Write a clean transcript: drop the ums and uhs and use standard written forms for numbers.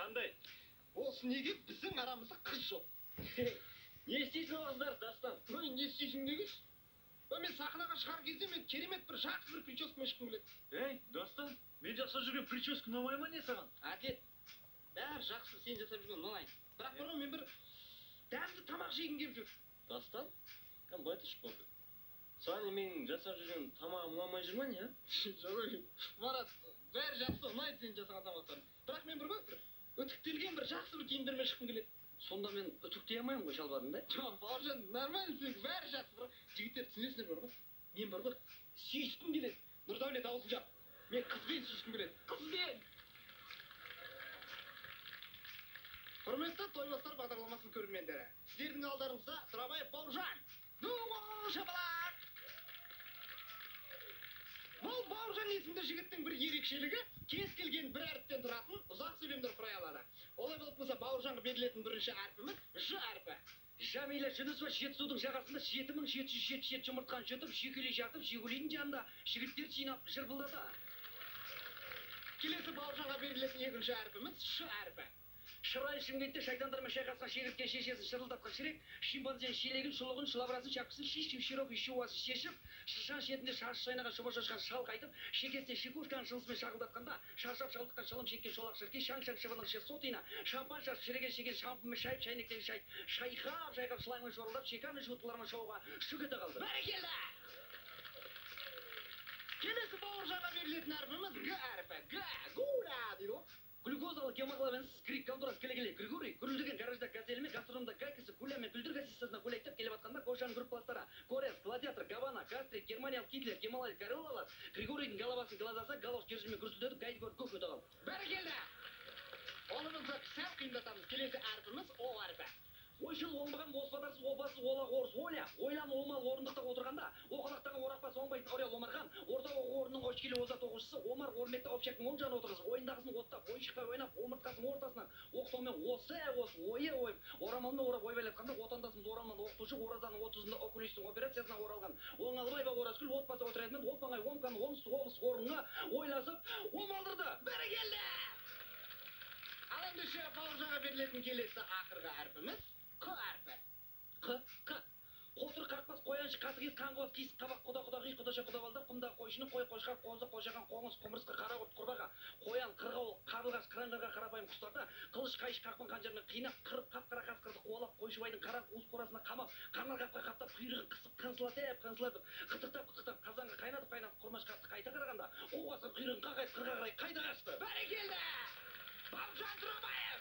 Қандай? Осы неге біздің арамызда қыз жоқ? Не істейсің қыздар, Дастан? Ой, не істейсің неге? Мен сахнаға шығар кезде мен керемет бір жақсы бір прическамен шыққым келеді. Ей, Дастан, мен жасап жүрген прическа ұнамай ма не саған? Әдет. Бәрі жақсы, сен жасап жүрген ұнайды. Бірақ бір мен бір дәмді тамақ жегім келіп жүр. Дастан? Кім байты ішіп болды? Саған менің жасап жүрген тамағым ұнамай жүр ма не? Жоқ, Марат, бәрі жақсы ұнайды сен жасаған тамақтарың. Бірақ мен бір үтіктелген бір жақсы бір киімдермен шыққым келеді. Сонда мен үтіктей алмаймын ғой шалбарымды? Жоқ, бауыржан, нормально сенікі бәрі жақсы, бірақ жігіттер түсінесіңдер бар ғой. Мен бір сүйіскім келеді. Нұрдәулет аузын жап. Мен қызбен сүйіскім келеді. Қызбен! Құрметті Тойбастар бағдарламасының көрермендері, сіздердің алдарыңызда Тұрабаев Бауыржан. Шапалақ! Бұл Бауыржан есімді жігіттің бір ерекшелігі, кез келген бір әріптен тұратын ұзақ сөйлемдер құрай алады. Олай болып болса, Бауыржанға берілетін бірінші әрпіміз Ж әрпі. Жамиля Жүнісова Жетісудың жағасында 7777 жұмыртқаны жұтып, жекелей жатып, Жигулидің жанында жігіттер жинап жырпылдады. Келесі Бауыржанға берілетін екінші әрпіміз Ш әрпі. Шырай Шымкентте шайтандармен шайқасқан шегірткен шешесін шырылдатқан шірек, шимпанзен шелегін, шұлығын, шылабырасын, шапкысын, шешіп, широкий шуасын шешіп, шыршан шетінде шашы шайнаған шоба шашқан шал қайтып, шекесіне шикушканың шынысымен шағылдатқанда, шаршап шалдыққан шылым шеккен шолақ шіркей, шаң-шаң шыбының іші сотиына, шампан шашып шіреген шеген шампымен шайып, шайнектен шайқап шылаймын шорылдап, шекамен жуытылармен шоуға шүк ете қалды. Бәрекелді! Келесі Бауыржанға берілетін әрпіміз Г әрпі. Гуля дейді ғой. Глюкозалы гемоглобинсіз крик контрас келе-келе Григорий гүрілдеген гаражда газелімен гастрономда гайкасы гулямен күлдір гасистасына гуляйттап келіп атқанда қожаның группаластары Корес, Гладиатор, Гавана, Гастрик, Германиялық Гитлер, Гималай, Гориллалар Григорийдің головасын глазаса галош кержімен күрсілдетіп гайды көріп көк өте қалды. Бәрекелді! Олымызды сәл қиындатамыз. Келесі әрпіміз О әрпі. Ойшыл оңбаған оспадарсыз обасыз олақ орыс Оля, ойлан омал орындықта отырғанда, оқалақтаған орақпас оңбайтын Орел Омархан, орта оқу орнының очкелі озат оқушысы Омар Орметті общактың оң жаны отырғыз, ойындағысын оттап, ойыншықтай ойнап, омыртқасын ортасынан, оқтаумен ойы ойып, орамалына орап ойбайлатқанда, отандасымыз орамалын оқытушы, оразаның 30-ында окулистің операциясына оралған, Оңалбаева Оразгүл отбасы отырайдымен, оп-оңай омканы оңтүстік орнына ойласып, омалдырды. Бәрекелді! Ал ендеше Бауыржанға берілетін келесі ақырғы әрпіміз Қ әрпі. Қ. Қотыр қақпас қояншы қатығыз қаңғыбас кейсіп табақ құда-құдағи құдаша құдабалдар құмда қойшыны қой-қошқа қозы қожаған қоңыз құмырсқа қара құрт құрбаға қоян қырғауыл қарлығаш қыраңдарға қарапайым құстарда қылыш қайыш қақпан қанжармен қинап қырып қап-қара қасқырды қуалап қойшыбайдың қара уыз қорасына қамап қанар қапқа қаптап құйрығын қысып қынсылатып қытықтап қазанға қайнатып құрмаш қатты қайта қарағанда қуғасы құйрығын қағайып қырға қарай қайда қашты. Бәрекелді! Бауыржан Тұрабаев!